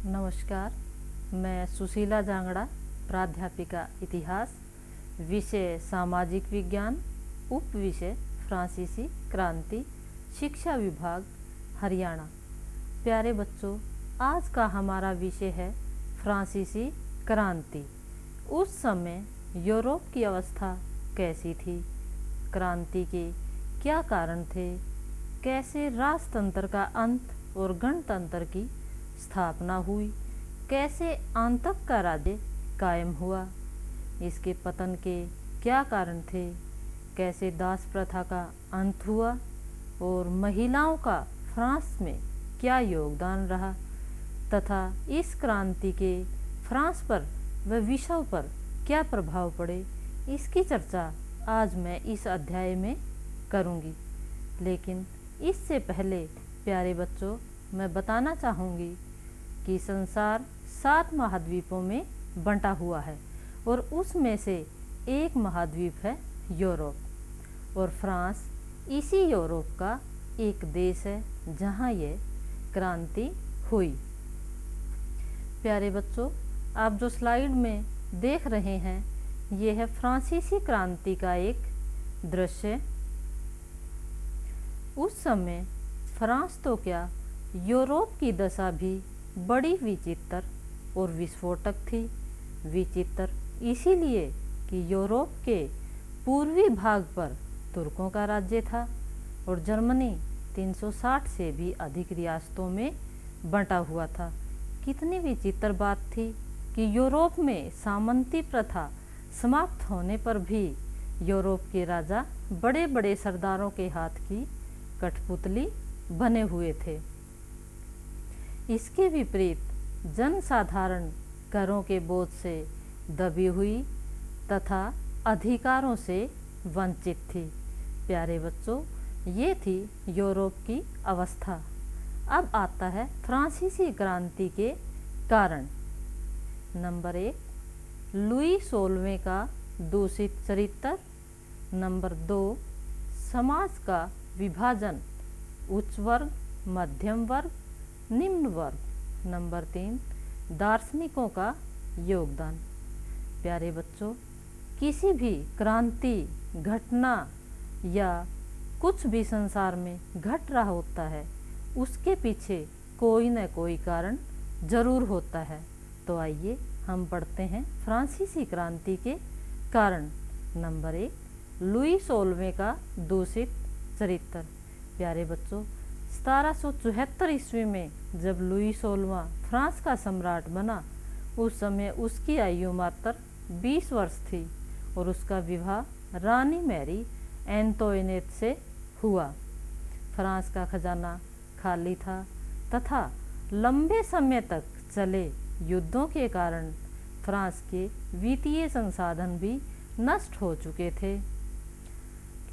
नमस्कार, मैं सुशीला जांगड़ा, प्राध्यापिका इतिहास, विषय सामाजिक विज्ञान, उप विषय फ्रांसीसी क्रांति, शिक्षा विभाग, हरियाणा। प्यारे बच्चों, आज का हमारा विषय है फ्रांसीसी क्रांति। उस समय यूरोप की अवस्था कैसी थी? क्रांति के क्या कारण थे? कैसे राजतंत्र का अंत और गणतंत्र की स्थापना हुई? कैसे आंतक का राज्य कायम हुआ? इसके पतन के क्या कारण थे? कैसे दास प्रथा का अंत हुआ और महिलाओं का फ्रांस में क्या योगदान रहा तथा इस क्रांति के फ्रांस पर व विश्व पर क्या प्रभाव पड़े, इसकी चर्चा आज मैं इस अध्याय में करूंगी। लेकिन इससे पहले प्यारे बच्चों, मैं बताना चाहूँगी कि संसार 7 महाद्वीपों में बंटा हुआ है और उसमें से एक महाद्वीप है यूरोप, और फ्रांस इसी यूरोप का एक देश है जहाँ ये क्रांति हुई। प्यारे बच्चों, आप जो स्लाइड में देख रहे हैं, ये है फ्रांसीसी क्रांति का एक दृश्य। उस समय फ्रांस तो क्या, यूरोप की दशा भी बड़ी विचित्र और विस्फोटक थी। विचित्र इसीलिए कि यूरोप के पूर्वी भाग पर तुर्कों का राज्य था और जर्मनी 360 से भी अधिक रियासतों में बंटा हुआ था। कितनी विचित्र बात थी कि यूरोप में सामंती प्रथा समाप्त होने पर भी यूरोप के राजा बड़े बड़े सरदारों के हाथ की कठपुतली बने हुए थे। इसके विपरीत जनसाधारण करों के बोझ से दबी हुई तथा अधिकारों से वंचित थी। प्यारे बच्चों, ये थी यूरोप की अवस्था। अब आता है फ्रांसीसी क्रांति के कारण। नंबर 1, लुई 16वें का दूषित चरित्र। नंबर 2, समाज का विभाजन, उच्च वर्ग, मध्यम वर्ग, निम्न वर्ग। नंबर 3, दार्शनिकों का योगदान। प्यारे बच्चों, किसी भी क्रांति घटना या कुछ भी संसार में घट रहा होता है, उसके पीछे कोई न कोई कारण जरूर होता है। तो आइए हम पढ़ते हैं फ्रांसीसी क्रांति के कारण। नंबर 1, लुई 16वें का दूषित चरित्र। प्यारे बच्चों, 1774 ईस्वी में जब लुई 16वां फ्रांस का सम्राट बना, उस समय उसकी आयु मात्र 20 वर्ष थी और उसका विवाह रानी मैरी एंतोइनेट से हुआ। फ्रांस का खजाना खाली था तथा लंबे समय तक चले युद्धों के कारण फ्रांस के वित्तीय संसाधन भी नष्ट हो चुके थे।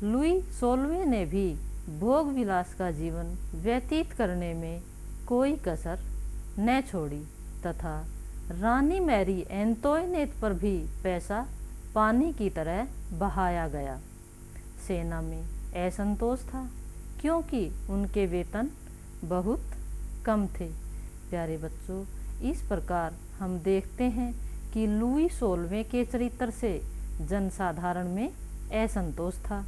लुई 16वें ने भी भोग विलास का जीवन व्यतीत करने में कोई कसर न छोड़ी तथा रानी मैरी एंतोइनेट पर भी पैसा पानी की तरह बहाया गया। सेना में असंतोष था क्योंकि उनके वेतन बहुत कम थे। प्यारे बच्चों, इस प्रकार हम देखते हैं कि लुई 16वें के चरित्र से जनसाधारण में असंतोष था।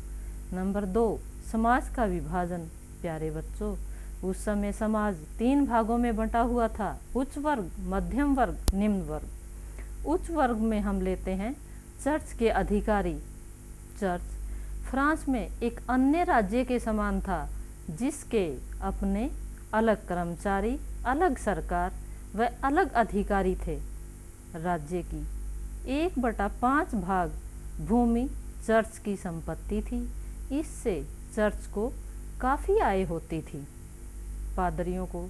नंबर 2, समाज का विभाजन। प्यारे बच्चों, उस समय समाज 3 भागों में बंटा हुआ था, उच्च वर्ग, मध्यम वर्ग, निम्न वर्ग। उच्च वर्ग में हम लेते हैं चर्च के अधिकारी। चर्च फ्रांस में एक अन्य राज्य के समान था, जिसके अपने अलग कर्मचारी, अलग सरकार व अलग अधिकारी थे। राज्य की 1/5 भाग भूमि चर्च की संपत्ति थी। इससे चर्च को काफ़ी आय होती थी। पादरियों को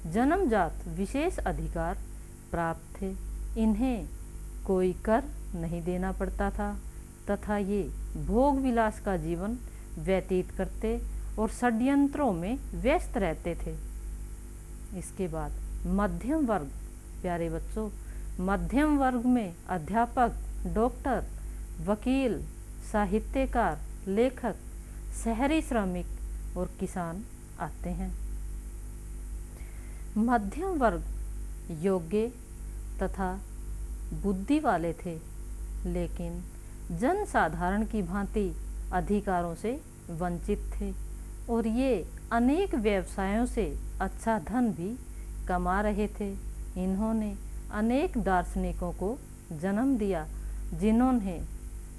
जन्मजात विशेष अधिकार प्राप्त थे। इन्हें कोई कर नहीं देना पड़ता था तथा ये भोग विलास का जीवन व्यतीत करते और षड्यंत्रों में व्यस्त रहते थे। इसके बाद मध्यम वर्ग। प्यारे बच्चों, मध्यम वर्ग में अध्यापक, डॉक्टर, वकील, साहित्यकार, लेखक, शहरी श्रमिक और किसान आते हैं। मध्यम वर्ग योग्य तथा बुद्धि वाले थे, लेकिन जनसाधारण की भांति अधिकारों से वंचित थे और ये अनेक व्यवसायों से अच्छा धन भी कमा रहे थे। इन्होंने अनेक दार्शनिकों को जन्म दिया जिन्होंने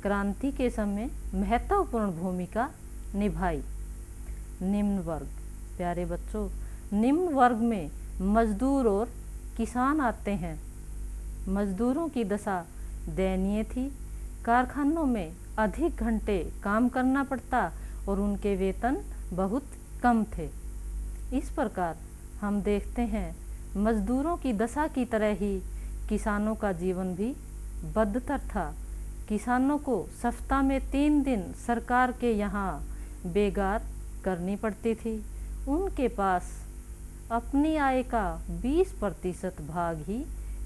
क्रांति के समय महत्वपूर्ण भूमिका निभाई। निम्न वर्ग, प्यारे बच्चों, निम्न वर्ग में मजदूर और किसान आते हैं। मजदूरों की दशा दयनीय थी। कारखानों में अधिक घंटे काम करना पड़ता और उनके वेतन बहुत कम थे। इस प्रकार हम देखते हैं मजदूरों की दशा की तरह ही किसानों का जीवन भी बदतर था। किसानों को सप्ताह में 3 दिन सरकार के यहाँ बेगार करनी पड़ती थी। उनके पास अपनी आय का 20% भाग ही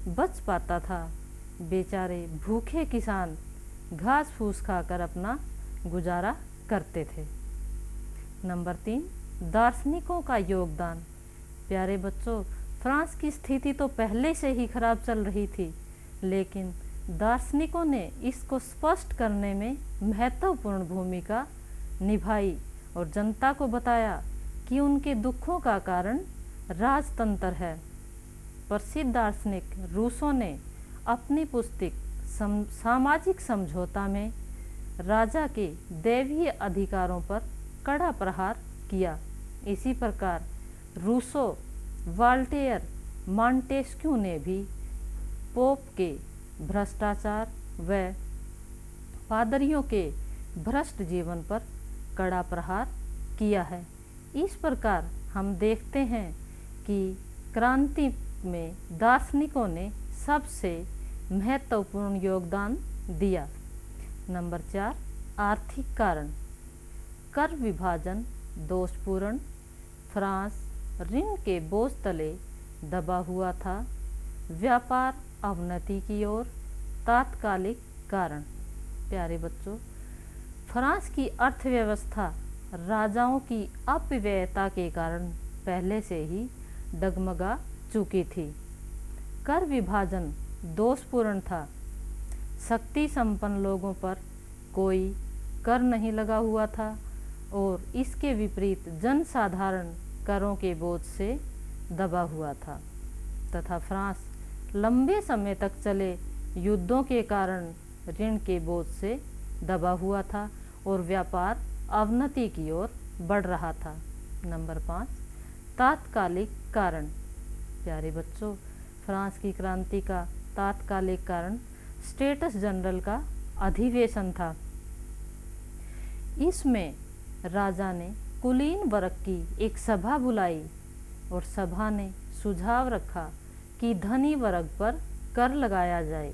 बच पाता था। बेचारे भूखे किसान घास फूस खाकर अपना गुजारा करते थे। नंबर 3, दार्शनिकों का योगदान। प्यारे बच्चों, फ्रांस की स्थिति तो पहले से ही खराब चल रही थी, लेकिन दार्शनिकों ने इसको स्पष्ट करने में महत्वपूर्ण भूमिका निभाई और जनता को बताया कि उनके दुखों का कारण राजतंत्र है। प्रसिद्ध दार्शनिक रूसो ने अपनी पुस्तक सामाजिक समझौता में राजा के दैवीय अधिकारों पर कड़ा प्रहार किया। इसी प्रकार रूसो, वाल्टेयर, मॉन्टेस्क्यू ने भी पोप के भ्रष्टाचार व पादरियों के भ्रष्ट जीवन पर कड़ा प्रहार किया है। इस प्रकार हम देखते हैं कि क्रांति में दार्शनिकों ने सबसे महत्वपूर्ण योगदान दिया। नंबर 4, आर्थिक कारण। कर विभाजन दोषपूर्ण। फ्रांस ऋण के बोझ तले दबा हुआ था। व्यापार अवनति की ओर। तात्कालिक कारण। प्यारे बच्चों, फ्रांस की अर्थव्यवस्था राजाओं की अपव्ययता के कारण पहले से ही डगमगा चुकी थी। कर विभाजन दोषपूर्ण था। शक्ति संपन्न लोगों पर कोई कर नहीं लगा हुआ था और इसके विपरीत जनसाधारण करों के बोझ से दबा हुआ था तथा फ्रांस लंबे समय तक चले युद्धों के कारण ऋण के बोझ से दबा हुआ था और व्यापार अवनति की ओर बढ़ रहा था। नंबर 5, तात्कालिक कारण। प्यारे बच्चों, फ्रांस की क्रांति का तात्कालिक कारण स्टेटस जनरल का अधिवेशन था। इसमें राजा ने कुलीन वर्ग की एक सभा बुलाई और सभा ने सुझाव रखा कि धनी वर्ग पर कर लगाया जाए,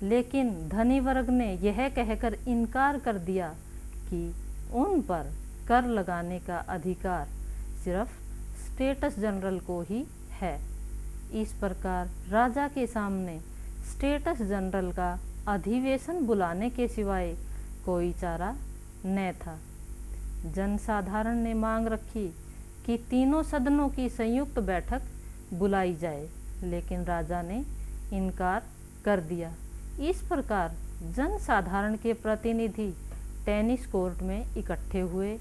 लेकिन धनी वर्ग ने यह कहकर इनकार कर दिया कि उन पर कर लगाने का अधिकार सिर्फ स्टेटस जनरल को ही है। इस प्रकार राजा के सामने स्टेटस जनरल का अधिवेशन बुलाने के सिवाय कोई चारा न था। जनसाधारण ने मांग रखी कि तीनों सदनों की संयुक्त बैठक बुलाई जाए, लेकिन राजा ने इनकार कर दिया। इस प्रकार जनसाधारण के प्रतिनिधि टेनिस कोर्ट में इकट्ठे हुए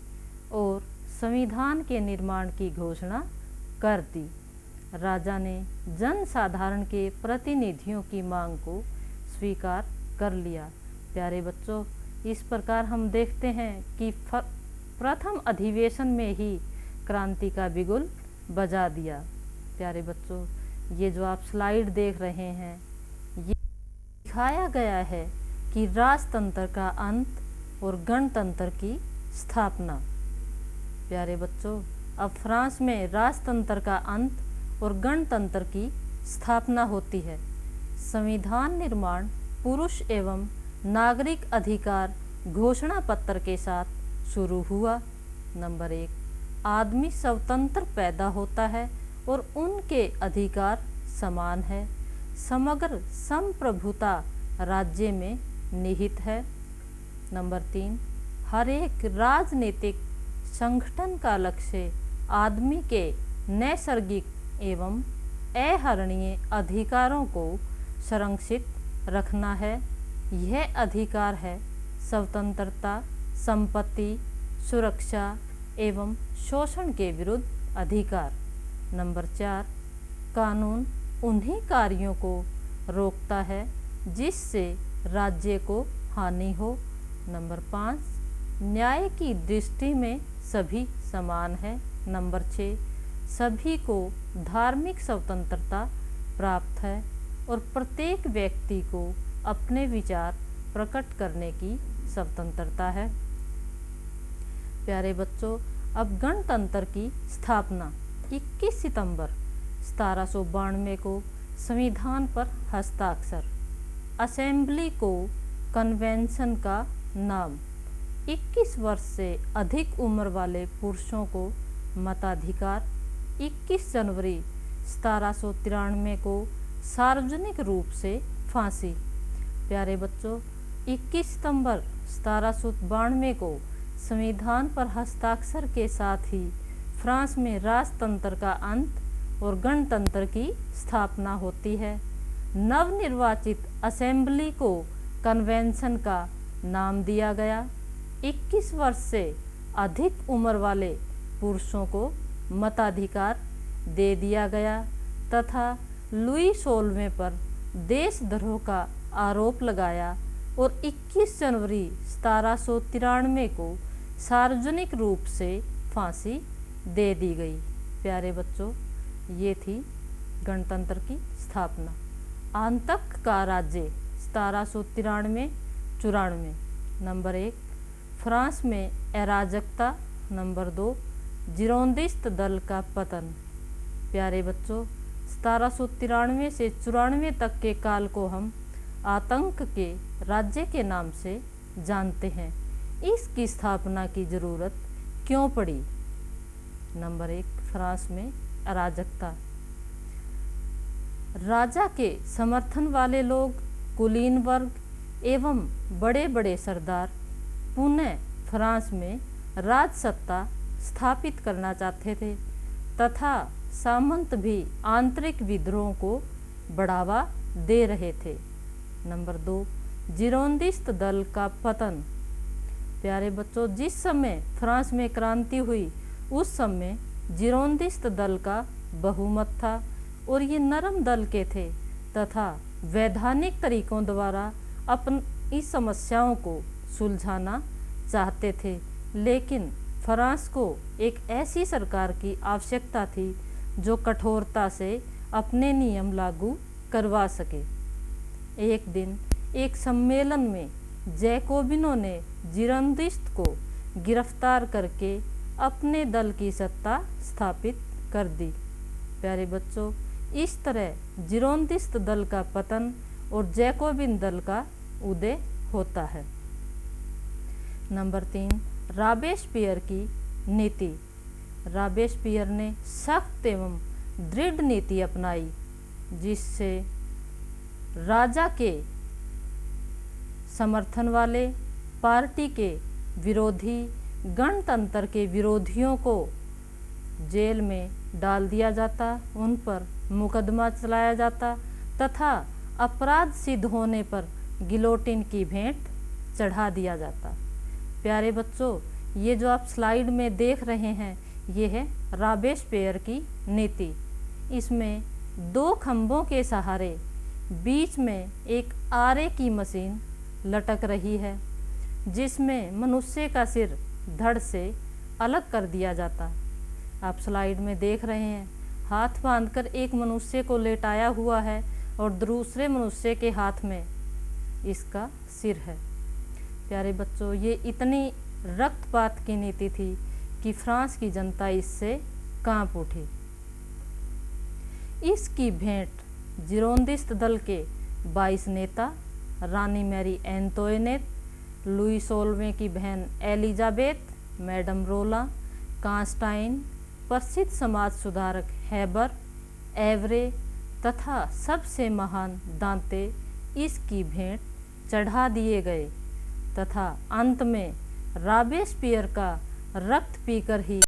और संविधान के निर्माण की घोषणा कर दी। राजा ने जनसाधारण के प्रतिनिधियों की मांग को स्वीकार कर लिया। प्यारे बच्चों, इस प्रकार हम देखते हैं कि प्रथम अधिवेशन में ही क्रांति का बिगुल बजा दिया। प्यारे बच्चों, ये जो आप स्लाइड देख रहे हैं, ये दिखाया गया है कि राजतंत्र का अंत और गणतंत्र की स्थापना। प्यारे बच्चों, अब फ्रांस में राजतंत्र का अंत और गणतंत्र की स्थापना होती है। संविधान निर्माण पुरुष एवं नागरिक अधिकार घोषणा पत्र के साथ शुरू हुआ। नंबर 1, आदमी स्वतंत्र पैदा होता है और उनके अधिकार समान है। समग्र संप्रभुता राज्य में निहित है। नंबर 3, हर एक राजनीतिक संगठन का लक्ष्य आदमी के नैसर्गिक एवं अहरणीय अधिकारों को संरक्षित रखना है। यह अधिकार है स्वतंत्रता, संपत्ति, सुरक्षा एवं शोषण के विरुद्ध अधिकार। नंबर 4, कानून उन्हीं कार्यों को रोकता है जिससे राज्य को हानि हो। नंबर 5, न्याय की दृष्टि में सभी समान है। नंबर 6, सभी को धार्मिक स्वतंत्रता प्राप्त है और प्रत्येक व्यक्ति को अपने विचार प्रकट करने की स्वतंत्रता है। प्यारे बच्चों, अब गणतंत्र की स्थापना 21 सितंबर 1792 को संविधान पर हस्ताक्षर। असेंबली को कन्वेंशन का नाम। 21 वर्ष से अधिक उम्र वाले पुरुषों को मताधिकार। 21 जनवरी 1793 को सार्वजनिक रूप से फांसी। प्यारे बच्चों, 21 सितंबर 1792 को संविधान पर हस्ताक्षर के साथ ही फ्रांस में राजतंत्र का अंत और गणतंत्र की स्थापना होती है। नवनिर्वाचित असेंबली को कन्वेंशन का नाम दिया गया। 21 वर्ष से अधिक उम्र वाले पुरुषों को मताधिकार दे दिया गया तथा लुई 16वें पर देशद्रोह का आरोप लगाया और 21 जनवरी 1793 को सार्वजनिक रूप से फांसी दे दी गई। प्यारे बच्चों, ये थी गणतंत्र की स्थापना। आतंक का राज्य 1793-94। नंबर 1, फ्रांस में अराजकता। नंबर 2, जिरोंदिस्ट दल का पतन। प्यारे बच्चों, 1793 से 94 तक के काल को हम आतंक के राज्य के नाम से जानते हैं। इसकी स्थापना की जरूरत क्यों पड़ी? नंबर 1, फ्रांस में अराजकता। राजा के समर्थन वाले लोग, कुलीन वर्ग एवं बड़े बड़े सरदार पुनः फ्रांस में राज सत्ता स्थापित करना चाहते थे तथा सामंत भी आंतरिक विद्रोह को बढ़ावा दे रहे थे। नंबर 2, जिरोंदिस्ट दल का पतन। प्यारे बच्चों, जिस समय फ्रांस में क्रांति हुई उस समय जिरोंदिस्ट दल का बहुमत था और ये नरम दल के थे तथा वैधानिक तरीकों द्वारा अपनी समस्याओं को सुलझाना चाहते थे, लेकिन फ्रांस को एक ऐसी सरकार की आवश्यकता थी जो कठोरता से अपने नियम लागू करवा सके। एक दिन एक सम्मेलन में जैकोबिनों ने जिरोंदिस्ट को गिरफ्तार करके अपने दल की सत्ता स्थापित कर दी। प्यारे बच्चों, इस तरह जिरोंदिस्ट दल का पतन और जैकोबिन दल का उदय होता है। नंबर 3, रॉबेस्पियर की नीति। रॉबेस्पियर ने सख्त एवं दृढ़ नीति अपनाई जिससे राजा के समर्थन वाले, पार्टी के विरोधी, गणतंत्र के विरोधियों को जेल में डाल दिया जाता, उन पर मुकदमा चलाया जाता तथा अपराध सिद्ध होने पर गिलोटिन की भेंट चढ़ा दिया जाता। प्यारे बच्चों, ये जो आप स्लाइड में देख रहे हैं ये है रॉबेस्पियर की नीति। इसमें 2 खंभों के सहारे बीच में एक आरे की मशीन लटक रही है जिसमें मनुष्य का सिर धड़ से अलग कर दिया जाता। आप स्लाइड में देख रहे हैं, हाथ बांधकर एक मनुष्य को लेटाया हुआ है और दूसरे मनुष्य के हाथ में इसका सिर है। प्यारे बच्चों, ये इतनी रक्तपात की नीति थी कि फ्रांस की जनता इससे कांप उठी। इसकी भेंट जिरोंदिस्ट दल के 22 नेता, रानी मैरी एंतोइनेट, लुई 16वें की बहन एलिजाबेथ, मैडम रोला, कांस्टाइन, प्रसिद्ध समाज सुधारक हेबर, एवरे तथा सबसे महान दांते इसकी भेंट चढ़ा दिए गए तथा अंत में रॉबेस्पियर का रक्त पीकर ही